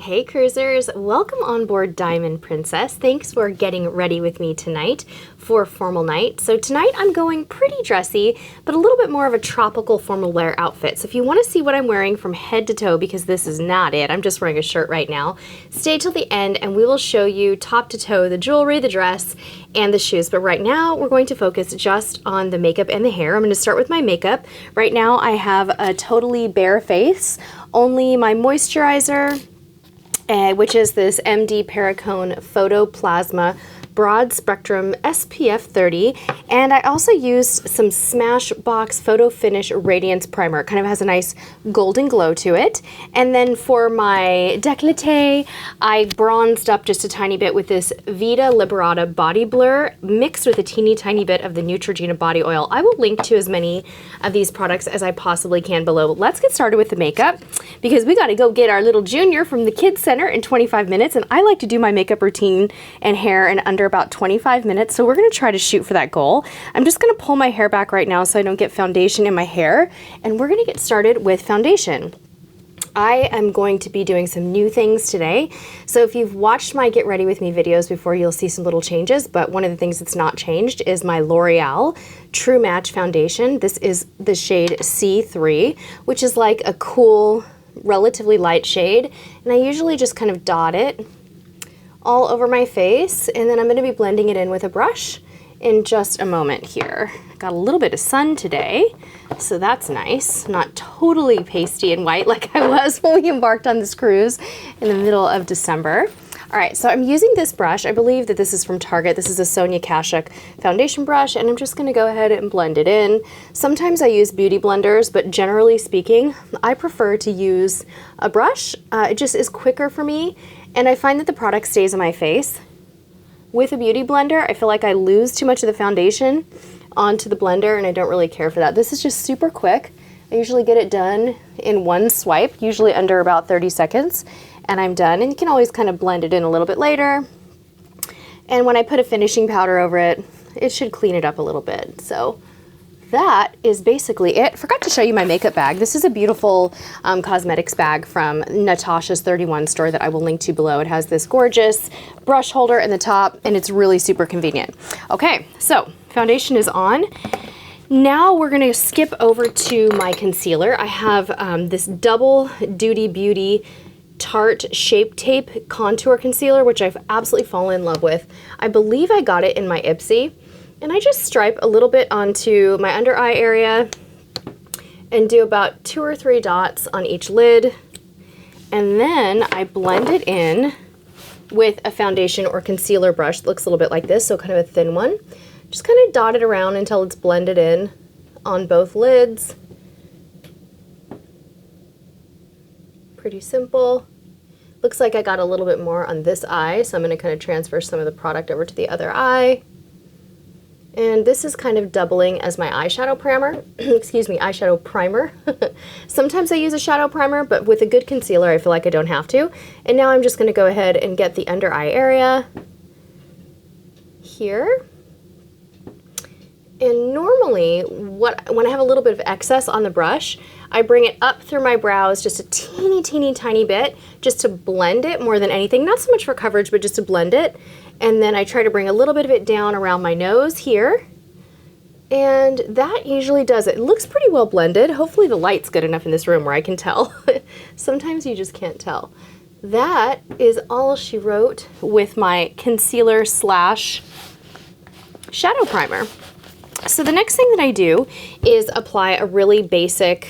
Hey cruisers, welcome on board Diamond Princess. Thanks for getting ready with me tonight for formal night. So tonight I'm going pretty dressy, but a little bit more of a tropical formal wear outfit. So if you want to see what I'm wearing from head to toe, because this is not it, I'm just wearing a shirt right now, stay till the end and we will show you top to toe the jewelry, the dress, and the shoes. But right now we're going to focus just on the makeup and the hair. I'm going to start with my makeup. Right now I have a totally bare face, only my moisturizer, which is this MD Perricone Photoplasma Broad Spectrum SPF 30, and I also used some Smashbox Photo Finish Radiance Primer. It kind of has a nice golden glow to it. And then for my décolleté, I bronzed up just a tiny bit with this Vita Liberata Body Blur mixed with a teeny tiny bit of the Neutrogena Body Oil. I will link to as many of these products as I possibly can below. But let's get started with the makeup because we got to go get our little junior from the Kids Center in 25 minutes, and I like to do my makeup routine and hair in under about 25 minutes, so we're going to try to shoot for that goal. I'm just going to pull my hair back right now so I don't get foundation in my hair, and we're going to get started with foundation. I am going to be doing some new things today, so if you've watched my Get Ready With Me videos before, you'll see some little changes, but one of the things that's not changed is my L'Oreal True Match Foundation. This is the shade C3, which is like a cool, relatively light shade, and I usually just kind of dot it all over my face, and then I'm going to be blending it in with a brush in just a moment here. Got a little bit of sun today, so that's nice. Not totally pasty and white like I was when we embarked on this cruise in the middle of December. All right, so I'm using this brush. I believe that this is from Target. This is a Sonia Kashuk foundation brush, and I'm just going to go ahead and blend it in. Sometimes I use beauty blenders, but generally speaking, I prefer to use a brush. It just is quicker for me, and I find that the product stays on my face. With a beauty blender, I feel like I lose too much of the foundation onto the blender, and I don't really care for that. This is just super quick. I usually get it done in one swipe, usually under about 30 seconds, and I'm done. And you can always kind of blend it in a little bit later. And when I put a finishing powder over it, it should clean it up a little bit. So that is basically it. Forgot to show you my makeup bag. This is a beautiful cosmetics bag from Natasha's 31 store that I will link to below. It has this gorgeous brush holder in the top, and it's really super convenient. Okay, so foundation is on. Now we're gonna skip over to my concealer. I have this Double Duty Beauty Tarte Shape Tape Contour Concealer, which I've absolutely fallen in love with. I believe I got it in my Ipsy. And I just stripe a little bit onto my under eye area and do about 2 or 3 dots on each lid. And then I blend it in with a foundation or concealer brush that looks a little bit like this, so kind of a thin one. Just kind of dot it around until it's blended in on both lids. Pretty simple. Looks like I got a little bit more on this eye, so I'm going to kind of transfer some of the product over to the other eye. And this is kind of doubling as my eyeshadow primer. Excuse me, eyeshadow primer. Sometimes I use a shadow primer, but with a good concealer, I feel like I don't have to. And now I'm just going to go ahead and get the under eye area here. And normally, when I have a little bit of excess on the brush, I bring it up through my brows just a teeny tiny bit, just to blend it more than anything. Not so much for coverage, but just to blend it. And then I try to bring a little bit of it down around my nose here. And that usually does it. It looks pretty well blended. Hopefully the light's good enough in this room where I can tell. Sometimes you just can't tell. That is all she wrote with my concealer slash shadow primer. So the next thing that I do is apply a really basic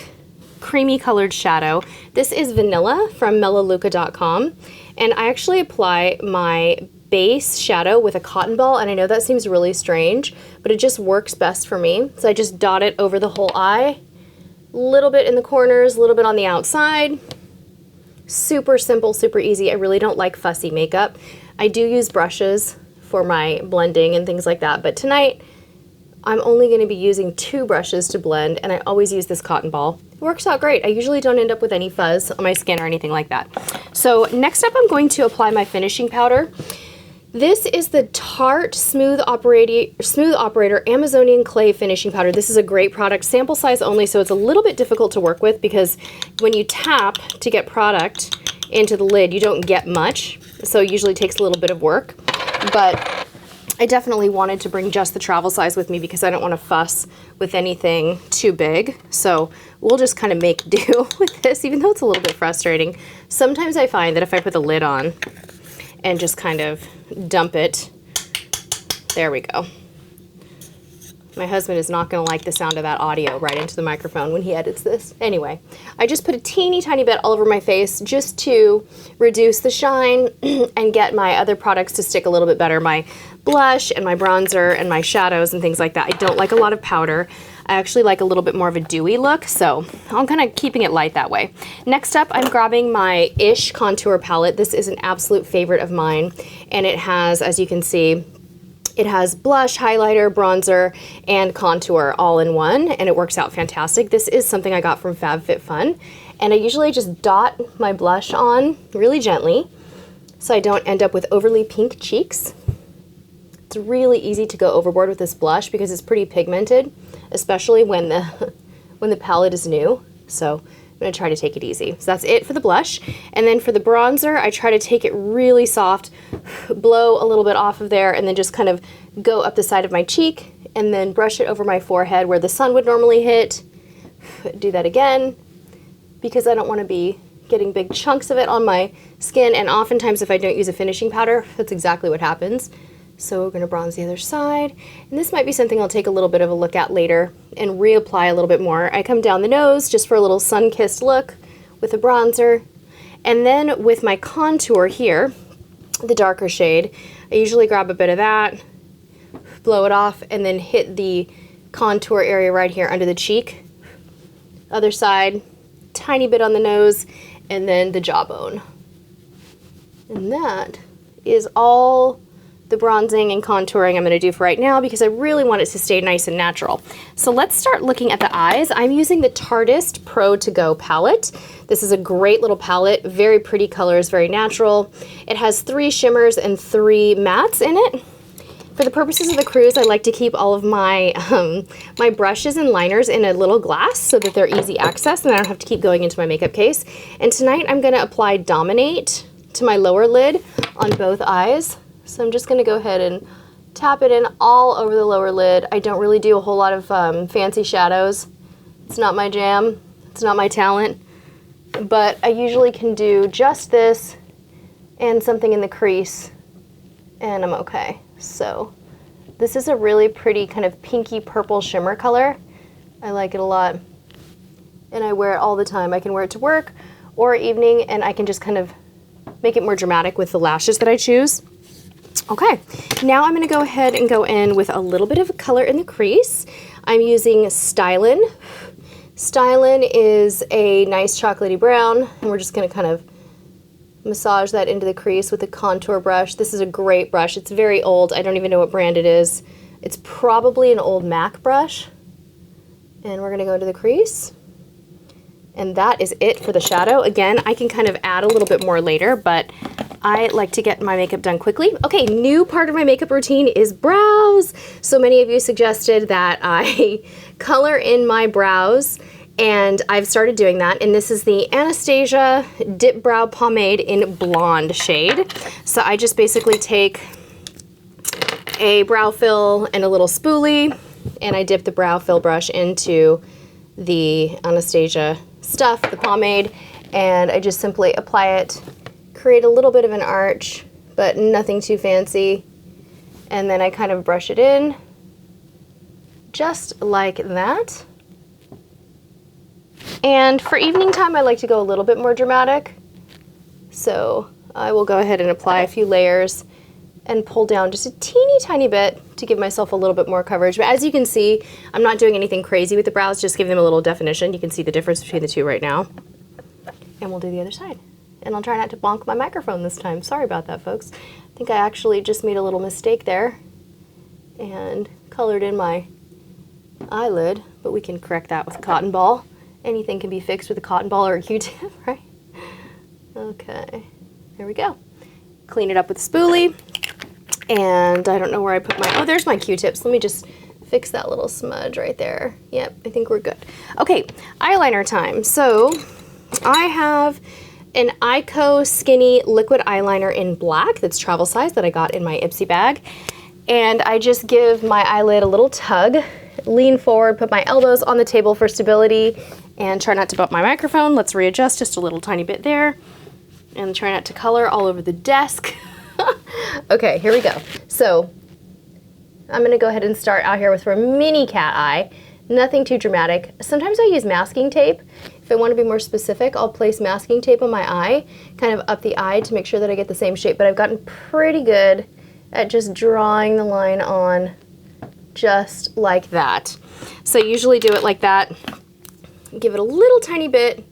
creamy colored shadow. This is Vanilla from Melaleuca.com, and I actually apply my base shadow with a cotton ball, and I know that seems really strange, but it just works best for me. So I just dot it over the whole eye, a little bit in the corners, a little bit on the outside. Super simple, super easy. I really don't like fussy makeup. I do use brushes for my blending and things like that, but tonight I'm only going to be using 2 brushes to blend, and I always use this cotton ball. It works out great. I usually don't end up with any fuzz on my skin or anything like that. So next up, I'm going to apply my finishing powder. This is the Tarte Smooth Operator Amazonian Clay Finishing Powder. This is a great product, sample size only, so it's a little bit difficult to work with because when you tap to get product, into the lid, you don't get much. So it usually takes a little bit of work, but I definitely wanted to bring just the travel size with me because I don't want to fuss with anything too big. So we'll just kind of make do with this, even though it's a little bit frustrating. Sometimes I find that if I put the lid on and just kind of dump it, there we go. My husband is not going to like the sound of that audio right into the microphone when he edits this. Anyway, I just put a teeny tiny bit all over my face just to reduce the shine and get my other products to stick a little bit better. My blush and my bronzer and my shadows and things like that. I don't like a lot of powder. I actually like a little bit more of a dewy look, so I'm kind of keeping it light that way. Next up, I'm grabbing my Ish contour palette. This is an absolute favorite of mine, and it has, as you can see, it has blush, highlighter, bronzer, and contour all in one, and it works out fantastic. This is something I got from FabFitFun, and I usually just dot my blush on really gently so I don't end up with overly pink cheeks. It's really easy to go overboard with this blush because it's pretty pigmented, especially when the palette is new. So I'm gonna try to take it easy. So that's it for the blush. And then for the bronzer, I try to take it really soft, blow a little bit off of there, and then just kind of go up the side of my cheek and then brush it over my forehead where the sun would normally hit. Do that again because I don't want to be getting big chunks of it on my skin, and oftentimes if I don't use a finishing powder, that's exactly what happens. So we're going to bronze the other side, and this might be something I'll take a little bit of a look at later and reapply a little bit more. I come down the nose just for a little sun-kissed look with a bronzer, and then with my contour here, the darker shade, I usually grab a bit of that, blow it off, and then hit the contour area right here under the cheek. Other side, tiny bit on the nose, and then the jawbone. And that is all the bronzing and contouring I'm going to do for right now because I really want it to stay nice and natural. So let's start looking at the eyes. I'm using the Tarteist Pro To Go palette. This is a great little palette, very pretty colors, very natural. It has 3 shimmers and 3 mattes in it. For the purposes of the cruise, I like to keep all of my my brushes and liners in a little glass so that they're easy access and I don't have to keep going into my makeup case. And tonight I'm going to apply Dominate to my lower lid on both eyes. So I'm just going to go ahead and tap it in all over the lower lid. I don't really do a whole lot of fancy shadows. It's not my jam. It's not my talent. But I usually can do just this and something in the crease, and I'm okay. So this is a really pretty kind of pinky purple shimmer color. I like it a lot, and I wear it all the time. I can wear it to work or evening, and I can just kind of make it more dramatic with the lashes that I choose. Okay, now I'm going to go ahead and go in with a little bit of color in the crease. I'm using Stylin. Stylin is a nice chocolatey brown, and we're just going to kind of massage that into the crease with a contour brush. This is a great brush. It's very old. I don't even know what brand it is. It's probably an old MAC brush. And we're going to go to the crease. And that is it for the shadow. Again, I can kind of add a little bit more later, but I like to get my makeup done quickly. Okay, new part of my makeup routine is brows. So many of you suggested that I color in my brows, and I've started doing that. And this is the Anastasia Dip Brow Pomade in Blonde shade. So I just basically take a brow fill and a little spoolie, and I dip the brow fill brush into the Anastasia stuff, the pomade, and I just simply apply it, create a little bit of an arch, but nothing too fancy, and then I kind of brush it in just like that. And for evening time, I like to go a little bit more dramatic, so I will go ahead and apply a few layers and pull down just a teeny tiny bit to give myself a little bit more coverage. But as you can see, I'm not doing anything crazy with the brows, just give them a little definition. You can see the difference between the two right now. And we'll do the other side. And I'll try not to bonk my microphone this time. Sorry about that, folks. I think I actually just made a little mistake there and colored in my eyelid, but we can correct that with a cotton ball. Anything can be fixed with a cotton ball or a Q-tip, right? Okay, there we go. Clean it up with a spoolie. And I don't know where I put my, oh, there's my Q-tips. Let me just fix that little smudge right there. Yep, I think we're good. Okay, eyeliner time. So I have an Ico Skinny liquid eyeliner in black that's travel size that I got in my Ipsy bag. And I just give my eyelid a little tug, lean forward, put my elbows on the table for stability, and try not to bump my microphone. Let's readjust just a little tiny bit there. And try not to color all over the desk. Okay, here we go. So I'm gonna go ahead and start out here with a mini cat eye. Nothing too dramatic. Sometimes I use masking tape. If I want to be more specific, I'll place masking tape on my eye, kind of up the eye to make sure that I get the same shape, but I've gotten pretty good at just drawing the line on just like that. So I usually do it like that. Give it a little tiny bit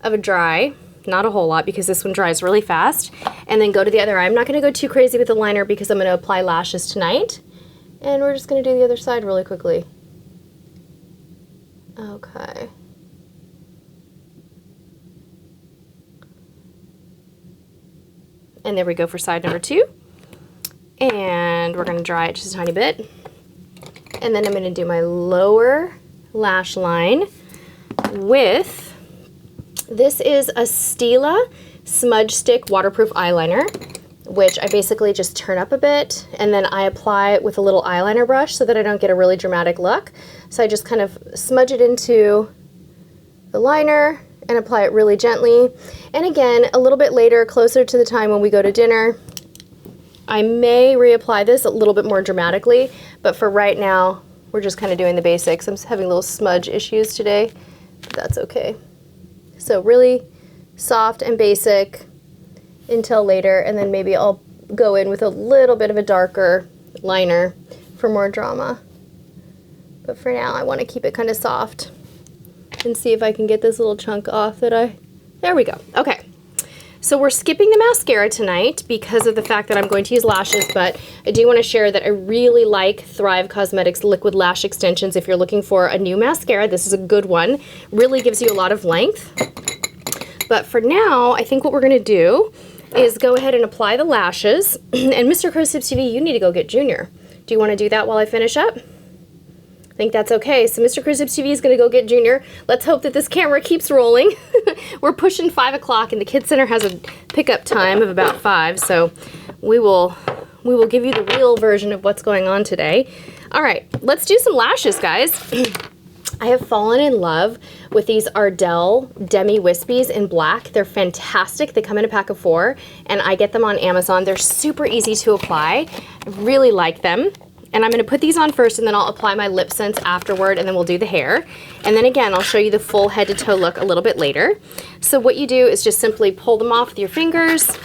of a dry, not a whole lot because this one dries really fast, and then go to the other eye. I'm not going to go too crazy with the liner because I'm going to apply lashes tonight, and we're just going to do the other side really quickly. Okay. And there we go for side number 2. And we're going to dry it just a tiny bit. And then I'm going to do my lower lash line with, this is a Stila Smudge Stick Waterproof Eyeliner, which I basically just turn up a bit and then I apply it with a little eyeliner brush so that I don't get a really dramatic look. So I just kind of smudge it into the liner and apply it really gently. And again, a little bit later, closer to the time when we go to dinner, I may reapply this a little bit more dramatically, but for right now, we're just kind of doing the basics. I'm having little smudge issues today, but that's okay. So really soft and basic until later, and then maybe I'll go in with a little bit of a darker liner for more drama. But for now, I want to keep it kind of soft and see if I can get this little chunk off that there we go. Okay, so we're skipping the mascara tonight because of the fact that I'm going to use lashes, but I do want to share that I really like Thrive Cosmetics Liquid Lash Extensions. If you're looking for a new mascara, this is a good one. Really gives you a lot of length. But for now, I think what we're going to do is go ahead and apply the lashes. And Mr. Crow's Tips TV, you need to go get Junior. Do you want to do that while I finish up? I think that's okay. So Mr. Crow's Tips TV is going to go get Junior. Let's hope that this camera keeps rolling. We're pushing 5 o'clock and the Kids Center has a pickup time of about 5. So we will give you the real version of what's going on today. All right, let's do some lashes, guys. I have fallen in love with these Ardell Demi Wispies in black. They're fantastic. They come in a pack of 4, and I get them on Amazon. They're super easy to apply. I really like them. And I'm going to put these on first, and then I'll apply my lip sense afterward, and then we'll do the hair. And then again, I'll show you the full head to toe look a little bit later. So what you do is just simply pull them off with your fingers.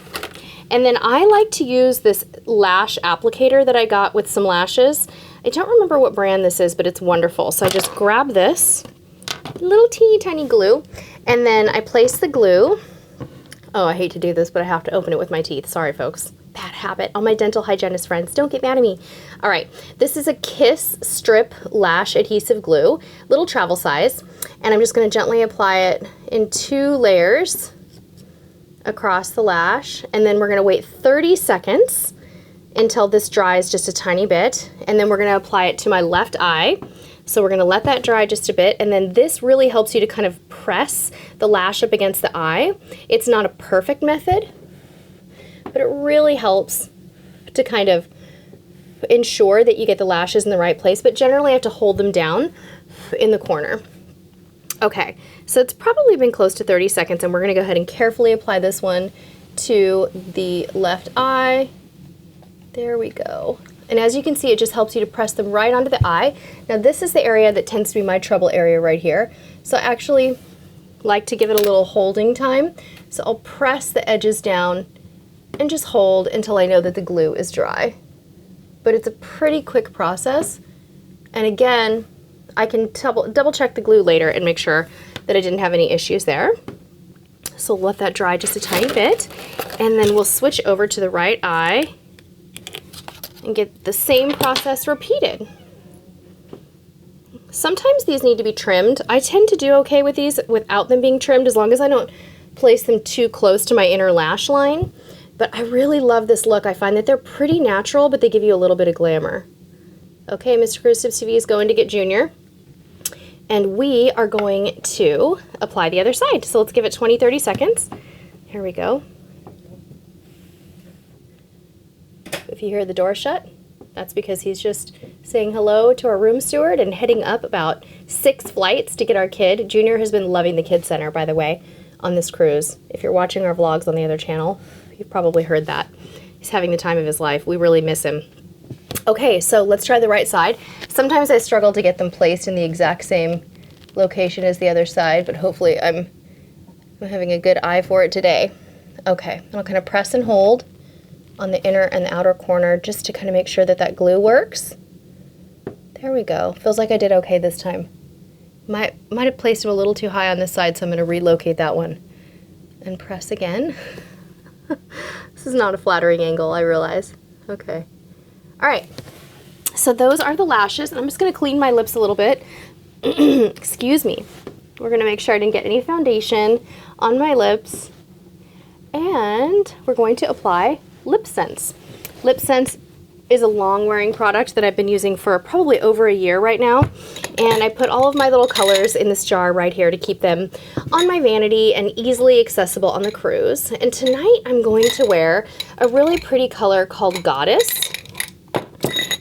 And then I like to use this lash applicator that I got with some lashes. I don't remember what brand this is, but it's wonderful. So I just grab this little teeny tiny glue, and then I place the glue. Oh, I hate to do this, but I have to open it with my teeth. Sorry, folks. Bad habit. All my dental hygienist friends, don't get mad at me. All right, this is a Kiss Strip Lash Adhesive Glue, little travel size, and I'm just going to gently apply it in 2 layers across the lash, and then we're going to wait 30 seconds until this dries just a tiny bit, and then we're going to apply it to my left eye. So we're going to let that dry just a bit, and then this really helps you to kind of press the lash up against the eye. It's not a perfect method, but it really helps to kind of ensure that you get the lashes in the right place, but generally I have to hold them down in the corner. Okay, so it's probably been close to 30 seconds, and we're going to go ahead and carefully apply this one to the left eye. There we go. And as you can see, it just helps you to press them right onto the eye. Now this is the area that tends to be my trouble area right here. So I actually like to give it a little holding time. So I'll press the edges down and just hold until I know that the glue is dry. But it's a pretty quick process. And again, I can double check the glue later and make sure that I didn't have any issues there. So let that dry just a tiny bit. And then we'll switch over to the right eye and get the same process repeated. Sometimes these need to be trimmed. I tend to do okay with these without them being trimmed as long as I don't place them too close to my inner lash line. But I really love this look. I find that they're pretty natural, but they give you a little bit of glamour. Okay, Mr. Crow's Tips TV is going to get Junior. And we are going to apply the other side. So let's give it 20-30 seconds. Here we go. If you hear the door shut, that's because he's just saying hello to our room steward and heading up about 6 flights to get our kid. Junior has been loving the Kid Center, by the way, on this cruise. If you're watching our vlogs on the other channel, you've probably heard that. He's having the time of his life. We really miss him. Okay, so let's try the right side. Sometimes I struggle to get them placed in the exact same location as the other side, but hopefully I'm having a good eye for it today. Okay, I'll kind of press and hold on the inner and the outer corner just to kind of make sure that that glue works. There we go. Feels like I did okay this time. Might have placed it a little too high on this side, so I'm going to relocate that one. And press again. This is not a flattering angle, I realize. Okay. All right. So those are the lashes, and I'm just going to clean my lips a little bit. Excuse me. We're going to make sure I didn't get any foundation on my lips. And we're going to apply Lip Sense. Lip Sense is a long-wearing product that I've been using for probably over a year right now. And I put all of my little colors in this jar right here to keep them on my vanity and easily accessible on the cruise. And tonight I'm going to wear a really pretty color called Goddess.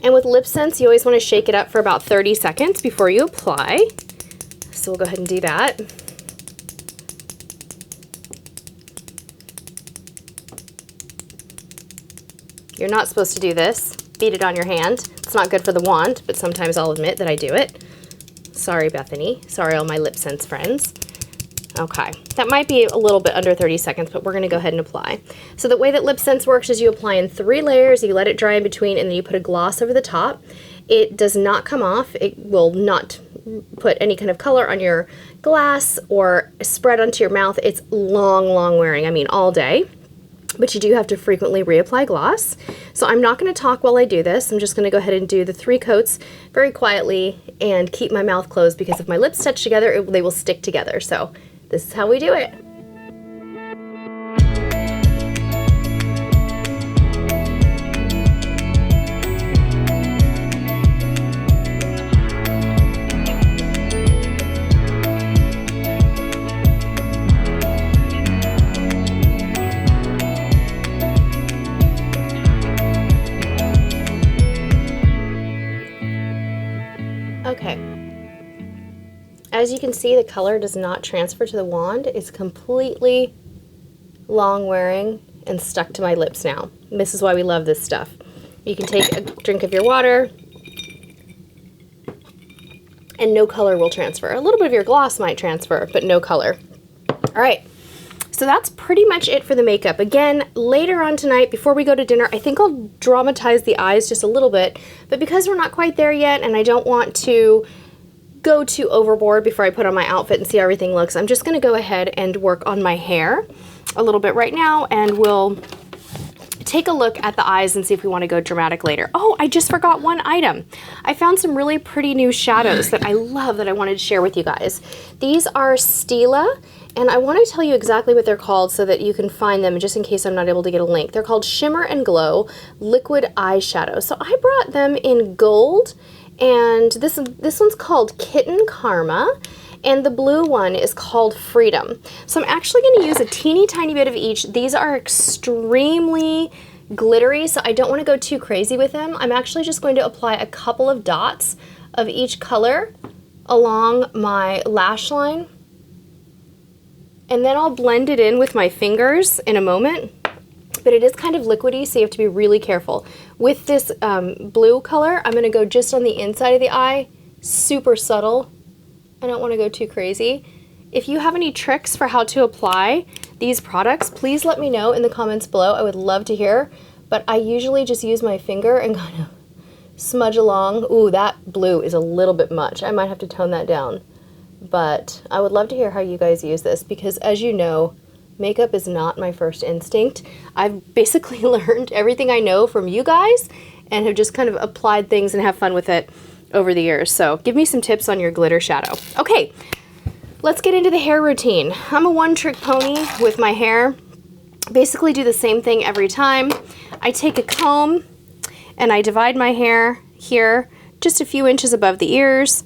And with Lip Sense, you always want to shake it up for about 30 seconds before you apply. So we'll go ahead and do that. You're not supposed to do this. Beat it on your hand. It's not good for the wand, but sometimes I'll admit that I do it. Sorry, Bethany. Sorry, all my Lip Sense friends. Okay, that might be a little bit under 30 seconds, but we're going to go ahead and apply. So the way that Lip Sense works is you apply in 3 layers, you let it dry in between, and then you put a gloss over the top. It does not come off. It will not put any kind of color on your glass or spread onto your mouth. It's long, long wearing. I mean, all day. But you do have to frequently reapply gloss. So I'm not going to talk while I do this. I'm just going to go ahead and do the 3 coats very quietly and keep my mouth closed, because if my lips touch together, they will stick together. So this is how we do it. Okay, as you can see, the color does not transfer to the wand. It's completely long wearing and stuck to my lips now. And this is why we love this stuff. You can take a drink of your water and no color will transfer. A little bit of your gloss might transfer, but no color. All right, so that's pretty much it for the makeup. Again, later on tonight, before we go to dinner, I think I'll dramatize the eyes just a little bit, but because we're not quite there yet and I don't want to go too overboard before I put on my outfit and see how everything looks, I'm just gonna go ahead and work on my hair a little bit right now, and we'll take a look at the eyes and see if we want to go dramatic later. Oh, I just forgot one item. I found some really pretty new shadows that I love that I wanted to share with you guys. These are Stila, and I want to tell you exactly what they're called so that you can find them just in case I'm not able to get a link. They're called Shimmer and Glow Liquid Eyeshadow. So I brought them in gold, and this one's called Kitten Karma, and the blue one is called Freedom. So I'm actually going to use a teeny tiny bit of each. These are extremely glittery, so I don't want to go too crazy with them. I'm actually just going to apply a couple of dots of each color along my lash line, and then I'll blend it in with my fingers in a moment. But it is kind of liquidy, so you have to be really careful. With this blue color, I'm going to go just on the inside of the eye, super subtle. I don't want to go too crazy. If you have any tricks for how to apply these products, please let me know in the comments below. I would love to hear, but I usually just use my finger and kind of smudge along. Ooh, that blue is a little bit much. I might have to tone that down, but I would love to hear how you guys use this, because as you know, makeup is not my first instinct. I've basically learned everything I know from you guys and have just kind of applied things and have fun with it over the years. So give me some tips on your glitter shadow. Okay, let's get into the hair routine. I'm a one-trick pony with my hair. Basically do the same thing every time. I take a comb and I divide my hair here just a few inches above the ears.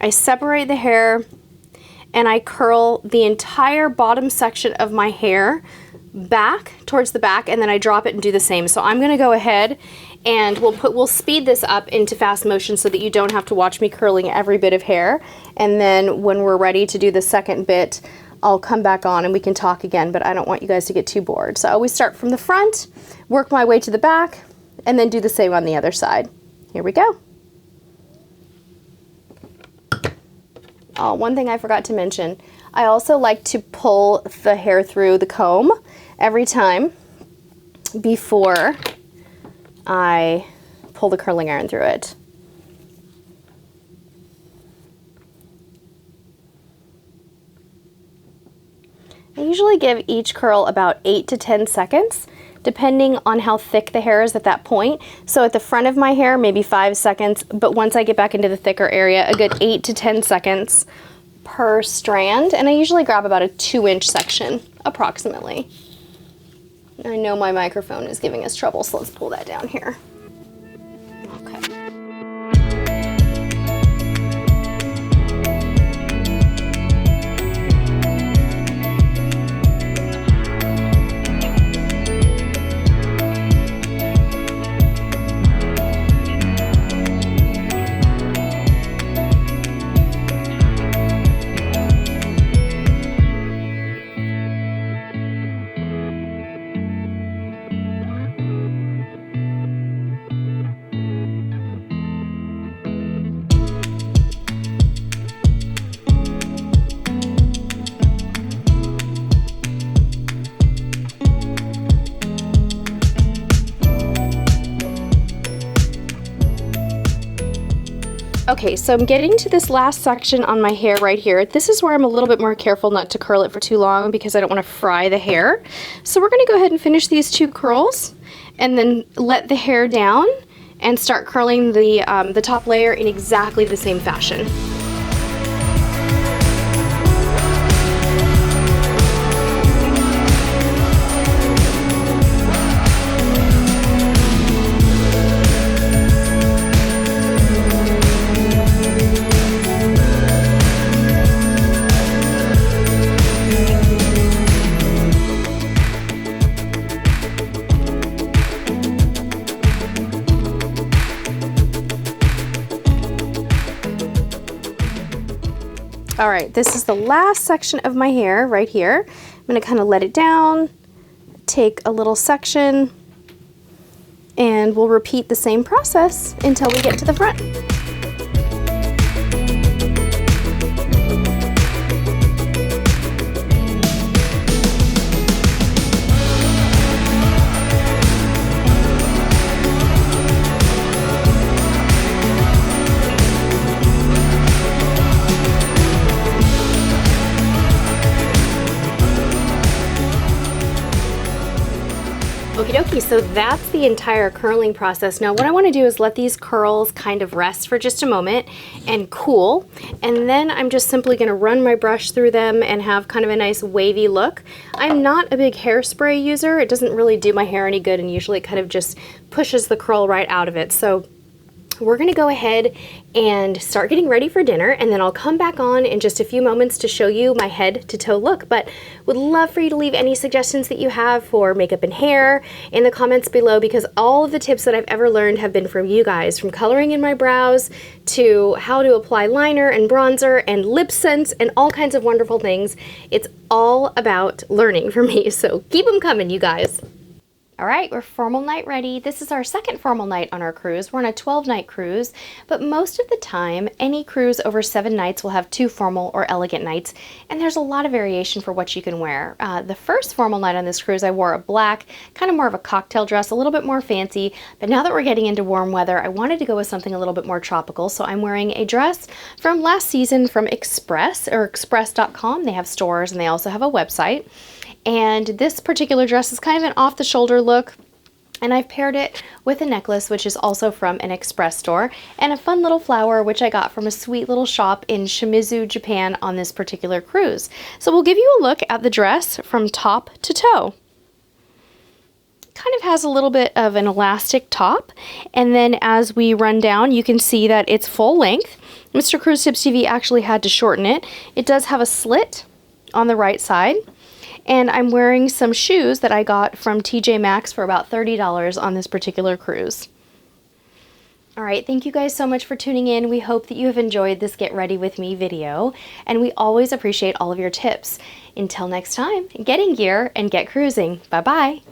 I separate the hair and I curl the entire bottom section of my hair back towards the back, and then I drop it and do the same. So I'm gonna go ahead and we'll speed this up into fast motion so that you don't have to watch me curling every bit of hair. And then when we're ready to do the second bit, I'll come back on and we can talk again, but I don't want you guys to get too bored. So I always start from the front, work my way to the back, and then do the same on the other side. Here we go. Oh, one thing I forgot to mention, I also like to pull the hair through the comb every time before I pull the curling iron through it. I usually give each curl about 8 to 10 seconds, depending on how thick the hair is at that point. So at the front of my hair, maybe 5 seconds, but once I get back into the thicker area, a good 8 to 10 seconds per strand. And I usually grab about a 2-inch section, approximately. I know my microphone is giving us trouble, so let's pull that down here. Okay. Okay, so I'm getting to this last section on my hair right here. This is where I'm a little bit more careful not to curl it for too long because I don't want to fry the hair. So we're going to go ahead and finish these 2 curls and then let the hair down and start curling the top layer in exactly the same fashion. All right, this is the last section of my hair right here. I'm gonna kind of let it down, take a little section, and we'll repeat the same process until we get to the front. Okie dokie, so that's the entire curling process. Now what I want to do is let these curls kind of rest for just a moment and cool, and then I'm just simply going to run my brush through them and have kind of a nice wavy look. I'm not a big hairspray user. It doesn't really do my hair any good, and usually it kind of just pushes the curl right out of it. So we're gonna go ahead and start getting ready for dinner, and then I'll come back on in just a few moments to show you my head to toe look. But would love for you to leave any suggestions that you have for makeup and hair in the comments below, because all of the tips that I've ever learned have been from you guys, from coloring in my brows to how to apply liner and bronzer and lip scents and all kinds of wonderful things. It's all about learning for me, so keep them coming, you guys. All right, we're formal night ready. This is our second formal night on our cruise. We're on a 12-night cruise, but most of the time, any cruise over 7 nights will have 2 formal or elegant nights, and there's a lot of variation for what you can wear. The first formal night on this cruise, I wore a black, kind of more of a cocktail dress, a little bit more fancy, but now that we're getting into warm weather, I wanted to go with something a little bit more tropical, so I'm wearing a dress from last season from Express, or express.com. They have stores, and they also have a website. And this particular dress is kind of an off-the-shoulder look, and I've paired it with a necklace, which is also from an Express store, and a fun little flower, which I got from a sweet little shop in Shimizu, Japan on this particular cruise. So we'll give you a look at the dress from top to toe. Kind of has a little bit of an elastic top, and then as we run down, you can see that it's full length. Mr. Cruise Tips TV actually had to shorten it. It does have a slit on the right side, And I'm wearing some shoes that I got from TJ Maxx for about $30 on this particular cruise. All right, thank you guys so much for tuning in. We hope that you have enjoyed this Get Ready With Me video, and we always appreciate all of your tips. Until next time, get in gear and get cruising. Bye-bye.